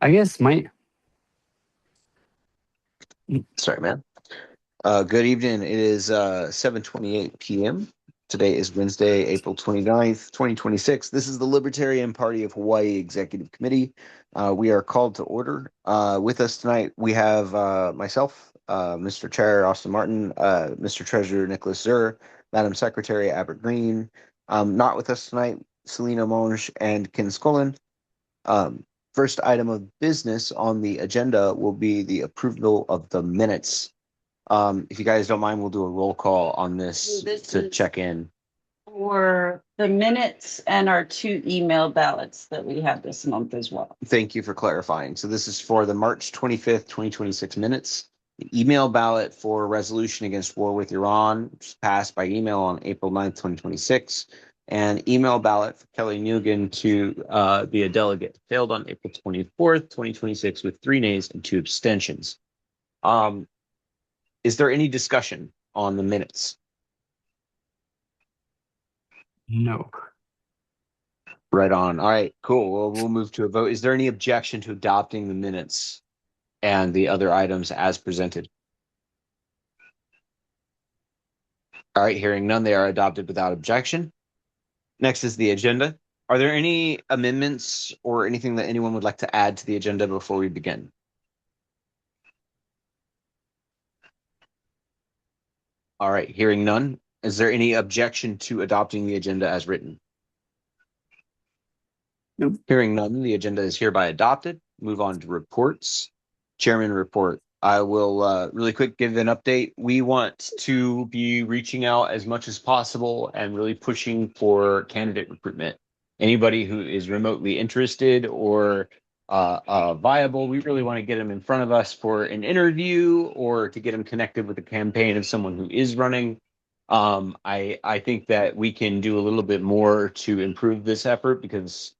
I guess my Sorry, man. Good evening. It is 7:28 p.m. Today is Wednesday, April 29th, 2026. This is the Libertarian Party of Hawaii Executive Committee. We are called to order. With us tonight, we have myself, Mr. Chair Austin Martin, Mr. Treasurer Nicholas Zehr, Madam Secretary Abbra Green. Not with us tonight, Celina, Monge, and Ken Schoolland. Um, First item of business on the agenda will be the approval of the minutes. If you guys don't mind, we'll do a roll call on this to check in. For the minutes and our 2 email ballots that we have this month as well. Thank you for clarifying. So this is for the March 25th, 2026 minutes. The email ballot for resolution against war with Iran, which was passed by email on April 9th, 2026. And email ballot for Kelly Nugent to be a delegate. Failed on April 24th, 2026 with 3 nays and 2 abstentions. Is there any discussion on the minutes? no. Right on. All right, cool. Well, we'll move to a vote. Is there any objection to adopting the minutes and the other items as presented? All right, hearing none, they are adopted without objection. Next is the agenda. Are there any amendments or anything that anyone would like to add to the agenda before we begin? All right, hearing none. Is there any objection to adopting the agenda as written? Nope. Hearing none, the agenda is hereby adopted. Move on to reports. Chairman report. I will really quick give an update. We want to be reaching out as much as possible and really pushing for candidate recruitment. Anybody who is remotely interested or viable, we really want to get them in front of us for an interview or to get them connected with a campaign of someone who is running. I think that we can do a little bit more to improve this effort because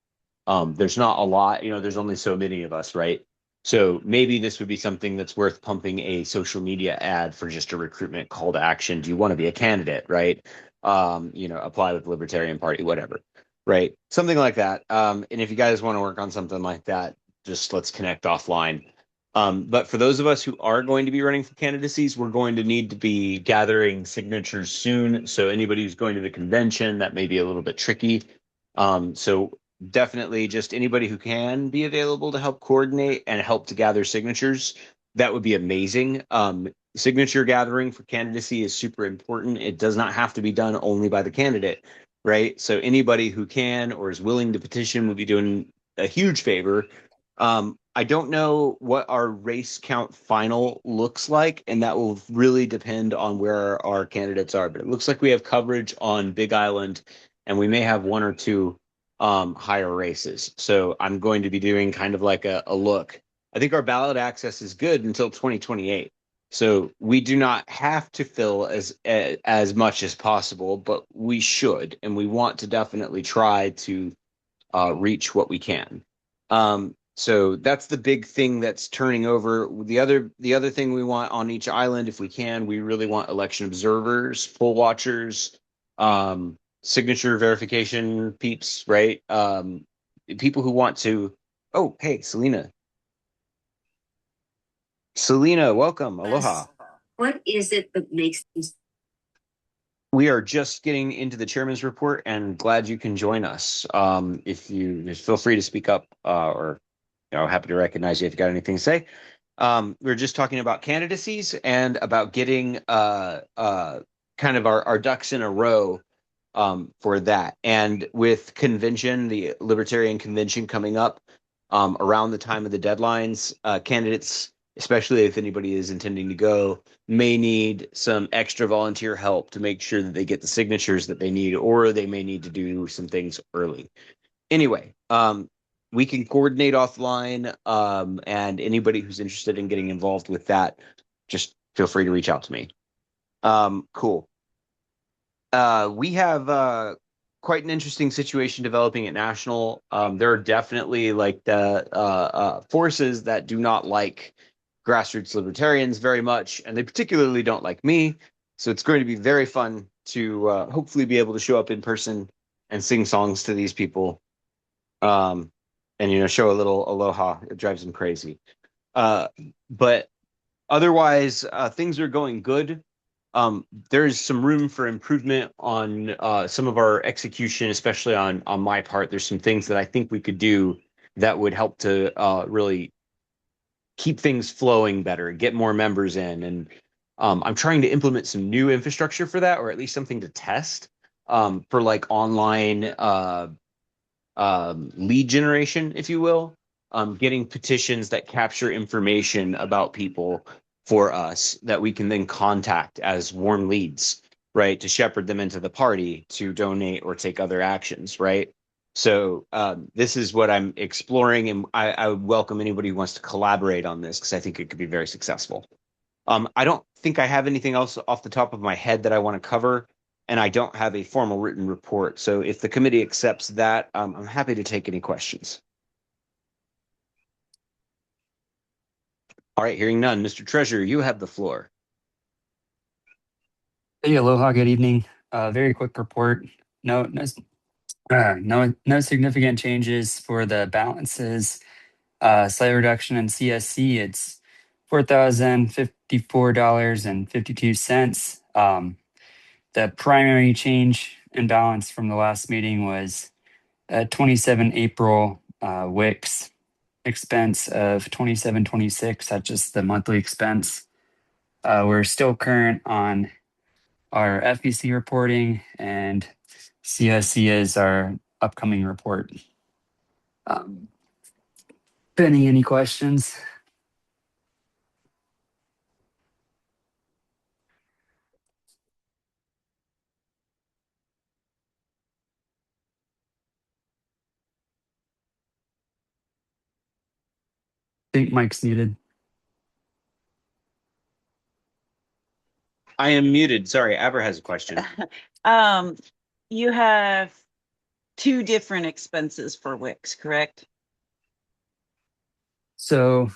there's not a lot, there's only so many of us, right? So maybe this would be something that's worth pumping a social media ad for just a recruitment call to action. Do you want to be a candidate, right? Apply with the Libertarian Party, whatever, right? Something like that. And if you guys want to work on something like that, just let's connect offline. But for those of us who are going to be running for candidacies, we're going to need to be gathering signatures soon. So anybody who's going to the convention, that may be a little bit tricky. So definitely just anybody who can be available to help coordinate and help to gather signatures, that would be amazing. Signature gathering for candidacy is super important. It does not have to be done only by the candidate, right? So anybody who can or is willing to petition would be doing a huge favor. I don't know what our race count final looks like, and that will really depend on where our candidates are. But it looks like we have coverage on Big Island, and we may have 1 or 2 higher races. So I'm going to be doing kind of like a look. I think our ballot access is good until 2028. So we do not have to fill as much as possible, but we should, and we want to definitely try to reach what we can. So that's the big thing that's turning over. The other thing we want on each island, if we can, we really want election observers, poll watchers, signature verification peeps, right? People who want to. Oh, hey, Celina. Celina, welcome. Aloha. What is it that makes these? We are just getting into the chairman's report and glad you can join us. If you just feel free to speak up or happy to recognize you if you got anything to say. We're just talking about candidacies and about getting kind of our ducks in a row for that. And with convention, the Libertarian Convention coming up around the time of the deadlines, candidates, especially if anybody is intending to go, may need some extra volunteer help to make sure that they get the signatures that they need, or they may need to do some things early. Anyway, we can coordinate offline, and anybody who's interested in getting involved with that, just feel free to reach out to me. Cool. We have quite an interesting situation developing at National. There are definitely like the forces that do not like grassroots libertarians very much, and they particularly don't like me. So it's going to be very fun to hopefully be able to show up in person and sing songs to these people. and show a little aloha. It drives them crazy. But otherwise, things are going good. There's some room for improvement on some of our execution, especially on my part. There's some things that I think we could do that would help to really keep things flowing better, get more members in, and I'm trying to implement some new infrastructure for that, or at least something to test for like online lead generation, if you will. Getting petitions that capture information about people for us that we can then contact as warm leads, right? To shepherd them into the party to donate or take other actions, right? So this is what I'm exploring, and I would welcome anybody who wants to collaborate on this because I think it could be very successful. I don't think I have anything else off the top of my head that I want to cover, and I don't have a formal written report. So if the committee accepts that, I'm happy to take any questions. All right, hearing none. Mr. Treasurer, you have the floor. Hey, aloha, good evening. Very quick report. No significant changes for the balances. Slight reduction in CSC. It's $4,054.52. The primary change in balance from the last meeting was 27 April WIX expense of 2726. That's just the monthly expense. We're still current on our FEC reporting, and CSC is our upcoming report. Penny, any questions? I think Mike's muted. I am muted. Sorry, Abbra has a question. You have two different expenses for Wix, correct? So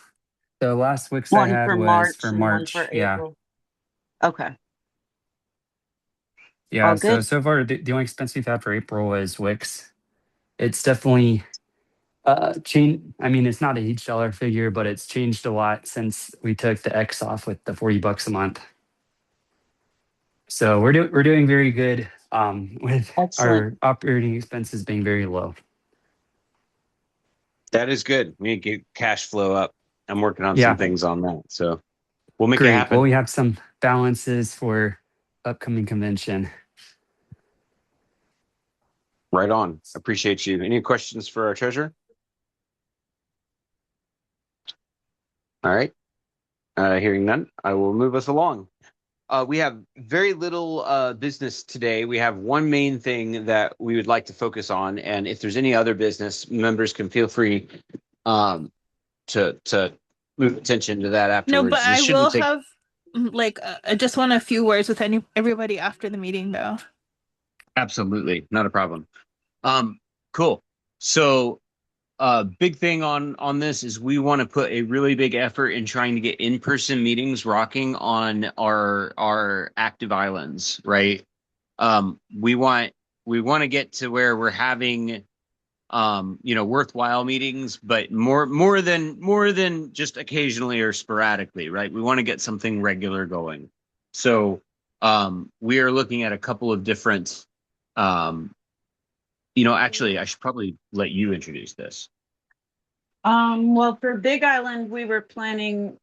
the last Wix I One had for was March for and one March. for Yeah. April. Okay. Yeah. All good. So far, the only expense we've had for April was Wix. It's definitely changed. I mean, it's not a huge dollar figure, but it's changed a lot since we took the X off with the $40 a month. So we're doing very good with Excellent. our operating expenses being very low. That is good. We need to get cash flow up. I'm working on Yeah. some things on that. So we'll make it Great. happen. Well, we have some balances for upcoming convention. Right on. Appreciate you. Any questions for our treasurer? All right. Hearing none, I will move us along. We have very little business today. We have one main thing that we would like to focus on, and if there's any other business, members can feel free to move attention to that afterwards. No, but I This shouldn't will take- have I just want a few words with everybody after the meeting though. Absolutely, not a problem. Cool. So big thing on this is we want to put a really big effort in trying to get in-person meetings rocking on our active islands, right? We want to get to where we're having worthwhile meetings, but more than just occasionally or sporadically, right? We want to get something regular going. So we are looking at a couple of different actually, I should probably let you introduce this. Well, for Big Island, we were planning.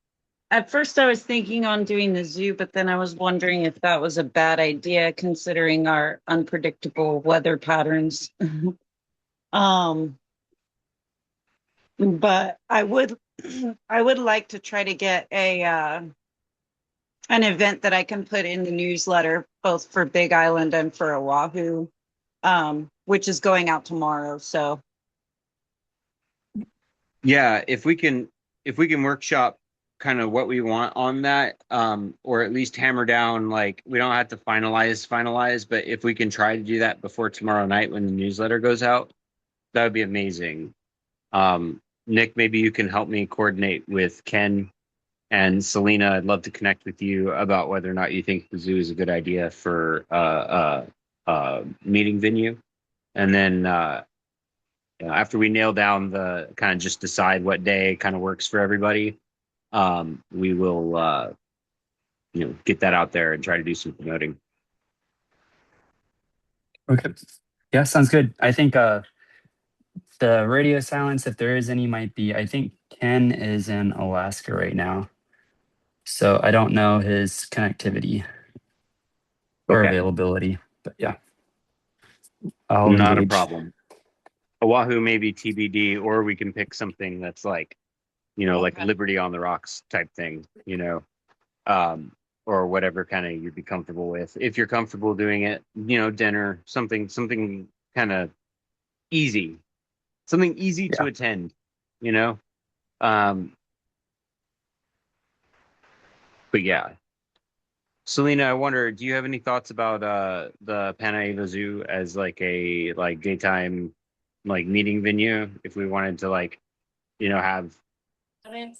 At first, I was thinking on doing the zoo, but then I was wondering if that was a bad idea considering our unpredictable weather patterns. But I would like to try to get an event that I can put in the newsletter, both for Big Island and for Oahu, which is going out tomorrow. So yeah, if we can workshop kind of what we want on that, or at least hammer down, like we don't have to finalize, but if we can try to do that before tomorrow night when the newsletter goes out, that would be amazing. Nick, maybe you can help me coordinate with Ken and Celina. I'd love to connect with you about whether or not you think the zoo is a good idea for meeting venue. And then after we nail down the kind of just decide what day kind of works for everybody, we will get that out there and try to do some promoting. Okay. Yeah, sounds good. I think the radio silence, if there is any, might be, I think Ken is in Alaska right now. So I don't know his connectivity or Okay. availability, but yeah. I'll Not a engage. problem. Oahu maybe TBD, or we can pick something that's like Okay. Liberty on the Rocks type thing, or whatever kind of you'd be comfortable with. If you're comfortable doing it, dinner, something kind of easy, something easy to Yeah. attend, you know. But yeah, Celina, I wonder, do you have any thoughts about the Panaiva Zoo as like a daytime meeting venue if we wanted to have 10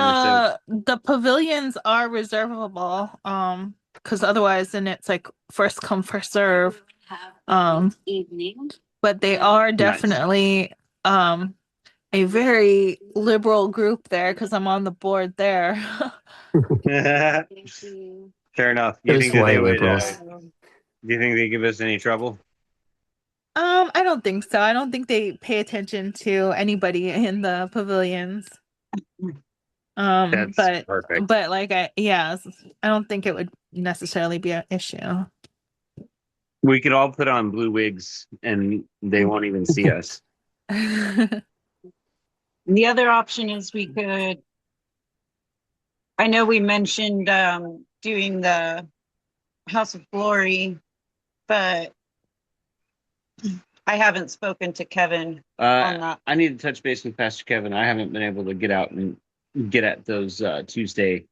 or so? The pavilions are reservable, because otherwise then it's like first come, first serve. Evening. But they are Nice. definitely a very liberal group there because I'm on the board there. Fair enough. Do you Those think that they white would? liberals. Do you think they give us any trouble? I don't think so. I don't think they pay attention to anybody in the pavilions. That's But perfect. I don't think it would necessarily be an issue. We could all put on blue wigs and they won't even see us. The other option is we could, I know we mentioned doing the House of Glory, but I haven't spoken to Kevin on that. I need to touch base with Pastor Kevin. I haven't been able to get out and get at those Tuesday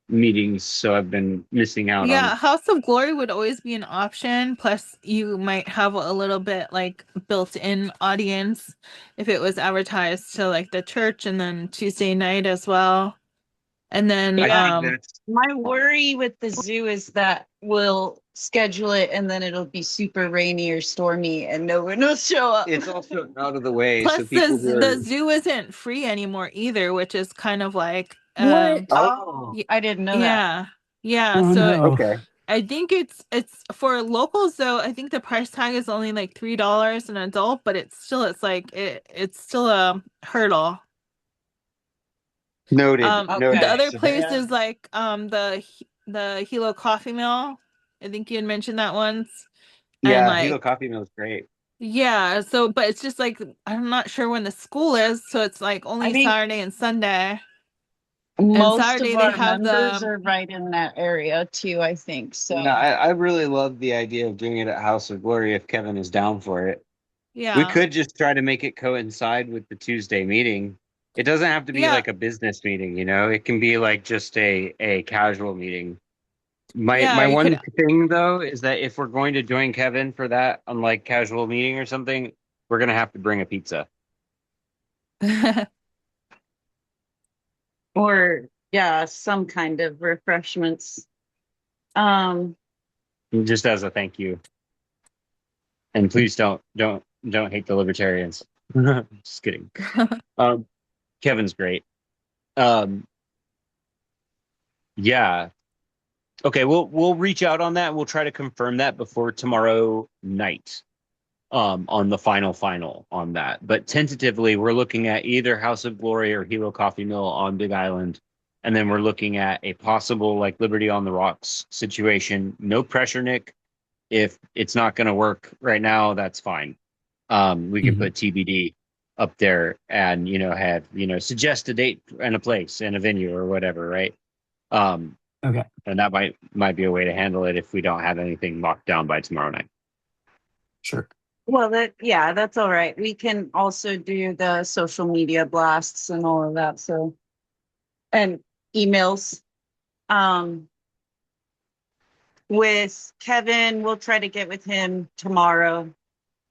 meetings, so I've been missing out Yeah, on. House of Glory would always be an option. Plus, you might have a little bit like built-in audience if it was advertised to like the church and then Tuesday night as well. And then Yeah. That's My worry with the zoo is that we'll schedule it and then it'll be super rainy or stormy and no one will show up. it's also out of the way, plus so people who the are. zoo isn't free anymore either, which is kind of like What? Oh, I didn't know that. yeah. Oh So no. okay. I think it's for locals though. I think the price tag is only like $3 an adult, but it's still a hurdle. Noted. Okay. The other So they place have. is like the Hilo Coffee Mill. I think you had mentioned that once. And Yeah, Hilo like Coffee Mill is great. yeah, so but it's just like I'm not sure when the school is, so it's like I only think Saturday and Sunday. And most Saturday of they our have members the are right in that area too, I think. So No, I really love the idea of doing it at House of Glory if Kevin is down for it. We yeah. could just try to make it coincide with the Tuesday meeting. It doesn't have to be Yeah. like a business meeting, It can be like just a casual meeting. My Yeah, my you one could thing though is that if we're going to join Kevin for that on like casual meeting or something, we're gonna have to bring a pizza. or yeah, some kind of refreshments. Um Just as a thank you. And please don't hate the libertarians. Just kidding. Um, Kevin's great. Um, yeah. Okay, we'll reach out on that. We'll try to confirm that before tomorrow night. On the final on that. But tentatively, we're looking at either House of Glory or Hilo Coffee Mill on Big Island. And then we're looking at a possible like Liberty on the Rocks situation. No pressure, Nick. If it's not going to work right now, that's fine. We can put TBD up there and have suggest a date and a place and a venue or whatever, right? Okay. And that might be a way to handle it if we don't have anything locked down by tomorrow night. Sure. well that's all right. We can also do the social media blasts and all of that. So and emails. With Kevin, we'll try to get with him tomorrow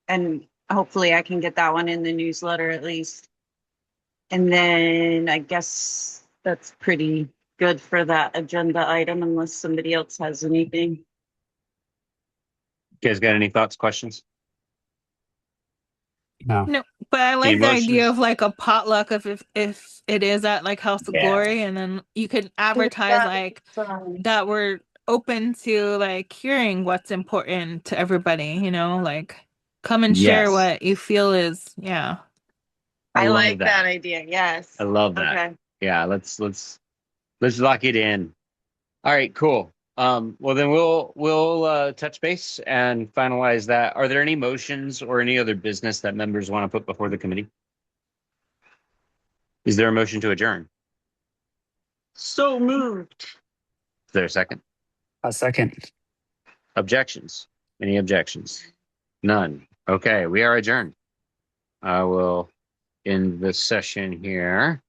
and hopefully I can get that one in the newsletter at least. And then I guess that's pretty good for that agenda item unless somebody else has anything. You guys got any thoughts, questions? No. No, but I like the idea of like a potluck of if it is at like House of Yeah. Glory, and then you could advertise like that we're open to like hearing what's important to everybody, you know, like come and share Yes. what you feel is, yeah. I love like that idea. Yes. I love that. Okay. Yeah, let's lock it in. All right, cool. Well then we'll touch base and finalize that. Are there any motions or any other business that members want to put before the committee? Is there a motion to adjourn? So moved. Is there a second? A second. Objections? Any objections? None. Okay, we are adjourned. I will end the session here.